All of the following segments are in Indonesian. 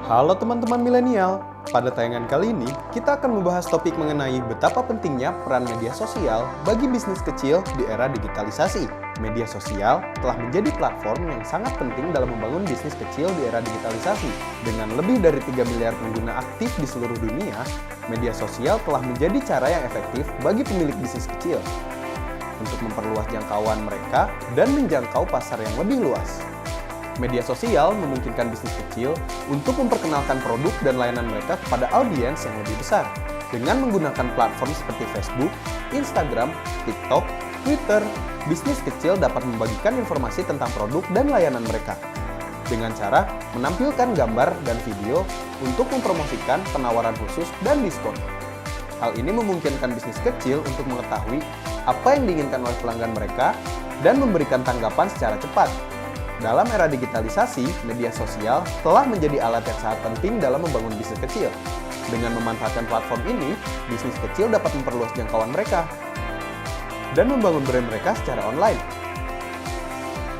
Halo teman-teman milenial, pada tayangan kali ini kita akan membahas topik mengenai betapa pentingnya peran media sosial bagi bisnis kecil di era digitalisasi. Media sosial telah menjadi platform yang sangat penting dalam membangun bisnis kecil di era digitalisasi. Dengan lebih dari 3 miliar pengguna aktif di seluruh dunia, media sosial telah menjadi cara yang efektif bagi pemilik bisnis kecil untuk memperluas jangkauan mereka dan menjangkau pasar yang lebih luas. Media sosial memungkinkan bisnis kecil untuk memperkenalkan produk dan layanan mereka kepada audiens yang lebih besar. Dengan menggunakan platform seperti Facebook, Instagram, TikTok, Twitter, bisnis kecil dapat membagikan informasi tentang produk dan layanan mereka dengan cara menampilkan gambar dan video untuk mempromosikan penawaran khusus dan diskon. Hal ini memungkinkan bisnis kecil untuk mengetahui apa yang diinginkan oleh pelanggan mereka dan memberikan tanggapan secara cepat. Dalam era digitalisasi, media sosial telah menjadi alat yang sangat penting dalam membangun bisnis kecil. Dengan memanfaatkan platform ini, bisnis kecil dapat memperluas jangkauan mereka dan membangun brand mereka secara online.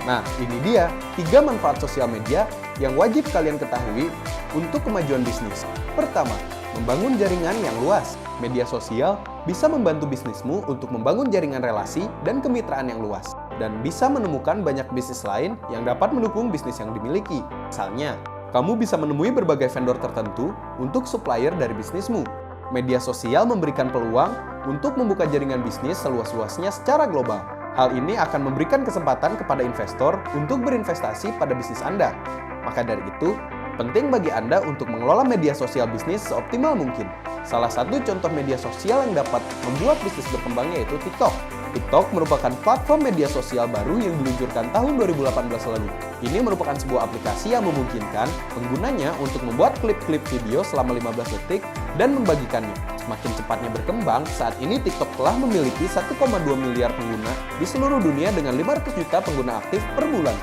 Nah, ini dia 3 manfaat sosial media yang wajib kalian ketahui untuk kemajuan bisnis. Pertama, membangun jaringan yang luas. Media sosial bisa membantu bisnismu untuk membangun jaringan relasi dan kemitraan yang luas, dan bisa menemukan banyak bisnis lain yang dapat mendukung bisnis yang dimiliki. Misalnya, kamu bisa menemui berbagai vendor tertentu untuk supplier dari bisnismu. Media sosial memberikan peluang untuk membuka jaringan bisnis seluas-luasnya secara global. Hal ini akan memberikan kesempatan kepada investor untuk berinvestasi pada bisnis Anda. Maka dari itu, penting bagi Anda untuk mengelola media sosial bisnis seoptimal mungkin. Salah satu contoh media sosial yang dapat membuat bisnis berkembang yaitu TikTok. TikTok merupakan platform media sosial baru yang diluncurkan tahun 2018 lalu. Ini merupakan sebuah aplikasi yang memungkinkan penggunanya untuk membuat klip-klip video selama 15 detik dan membagikannya. Semakin cepatnya berkembang, saat ini TikTok telah memiliki 1,2 miliar pengguna di seluruh dunia dengan 500 juta pengguna aktif per bulan.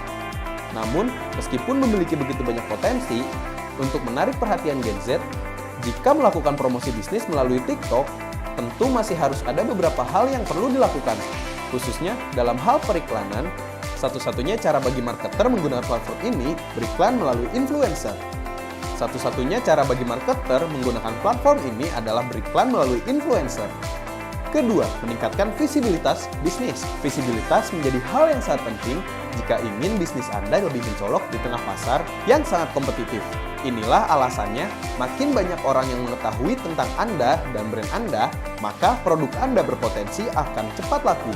Namun, meskipun memiliki begitu banyak potensi untuk menarik perhatian Gen Z, jika melakukan promosi bisnis melalui TikTok, tentu masih harus ada beberapa hal yang perlu dilakukan, khususnya dalam hal periklanan. Satu-satunya cara bagi marketer menggunakan platform ini beriklan melalui influencer. Satu-satunya cara bagi marketer menggunakan platform ini adalah beriklan melalui influencer. Kedua, meningkatkan visibilitas bisnis. Visibilitas menjadi hal yang sangat penting jika ingin bisnis Anda lebih mencolok di tengah pasar yang sangat kompetitif. Inilah alasannya, makin banyak orang yang mengetahui tentang Anda dan brand Anda, maka produk Anda berpotensi akan cepat laku.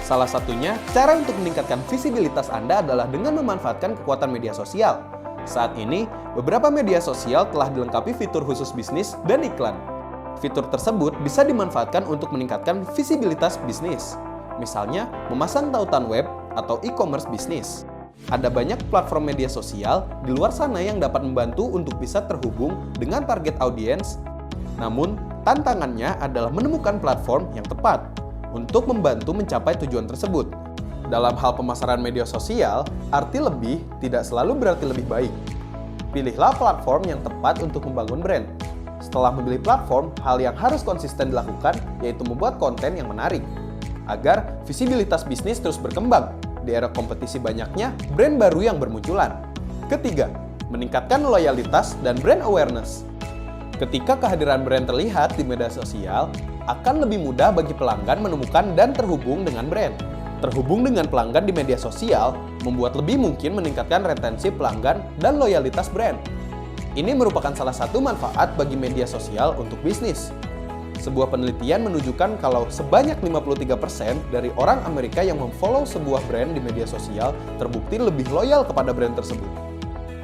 Salah satunya, cara untuk meningkatkan visibilitas Anda adalah dengan memanfaatkan kekuatan media sosial. Saat ini, beberapa media sosial telah dilengkapi fitur khusus bisnis dan iklan. Fitur tersebut bisa dimanfaatkan untuk meningkatkan visibilitas bisnis. Misalnya, memasang tautan web atau e-commerce bisnis. Ada banyak platform media sosial di luar sana yang dapat membantu untuk bisa terhubung dengan target audiens. Namun, tantangannya adalah menemukan platform yang tepat untuk membantu mencapai tujuan tersebut. Dalam hal pemasaran media sosial, arti lebih tidak selalu berarti lebih baik. Pilihlah platform yang tepat untuk membangun brand. Setelah memilih platform, hal yang harus konsisten dilakukan yaitu membuat konten yang menarik agar visibilitas bisnis terus berkembang. Di era kompetisi banyaknya brand baru yang bermunculan. Ketiga, meningkatkan loyalitas dan brand awareness. Ketika kehadiran brand terlihat di media sosial, akan lebih mudah bagi pelanggan menemukan dan terhubung dengan brand. Terhubung dengan pelanggan di media sosial membuat lebih mungkin meningkatkan retensi pelanggan dan loyalitas brand. Ini merupakan salah satu manfaat bagi media sosial untuk bisnis. Sebuah penelitian menunjukkan kalau sebanyak 53% dari orang Amerika yang memfollow sebuah brand di media sosial terbukti lebih loyal kepada brand tersebut.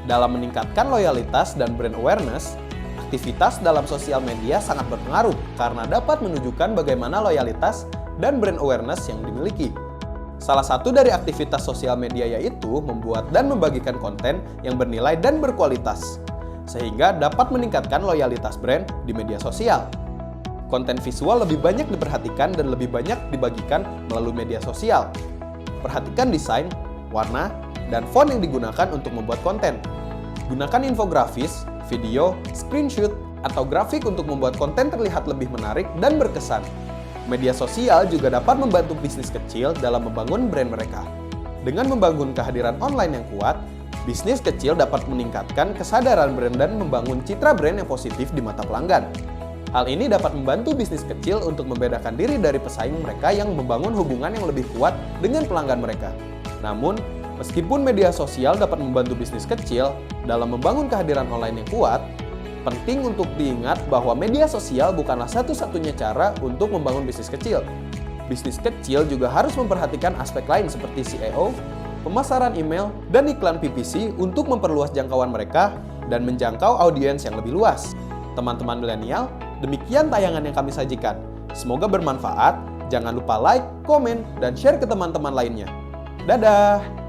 Dalam meningkatkan loyalitas dan brand awareness, aktivitas dalam sosial media sangat berpengaruh karena dapat menunjukkan bagaimana loyalitas dan brand awareness yang dimiliki. Salah satu dari aktivitas sosial media yaitu membuat dan membagikan konten yang bernilai dan berkualitas, sehingga dapat meningkatkan loyalitas brand di media sosial. Konten visual lebih banyak diperhatikan dan lebih banyak dibagikan melalui media sosial. Perhatikan desain, warna, dan font yang digunakan untuk membuat konten. Gunakan infografis, video, screenshot, atau grafik untuk membuat konten terlihat lebih menarik dan berkesan. Media sosial juga dapat membantu bisnis kecil dalam membangun brand mereka. Dengan membangun kehadiran online yang kuat, Bisnis kecil dapat meningkatkan kesadaran brand dan membangun citra brand yang positif di mata pelanggan. Hal ini dapat membantu bisnis kecil untuk membedakan diri dari pesaing mereka yang membangun hubungan yang lebih kuat dengan pelanggan mereka. Namun, meskipun media sosial dapat membantu bisnis kecil dalam membangun kehadiran online yang kuat, penting untuk diingat bahwa media sosial bukanlah satu-satunya cara untuk membangun bisnis kecil. Bisnis kecil juga harus memperhatikan aspek lain seperti SEO, pemasaran email, dan iklan PPC untuk memperluas jangkauan mereka dan menjangkau audiens yang lebih luas. Teman-teman milenial, demikian tayangan yang kami sajikan. Semoga bermanfaat. Jangan lupa like, komen, dan share ke teman-teman lainnya. Dadah!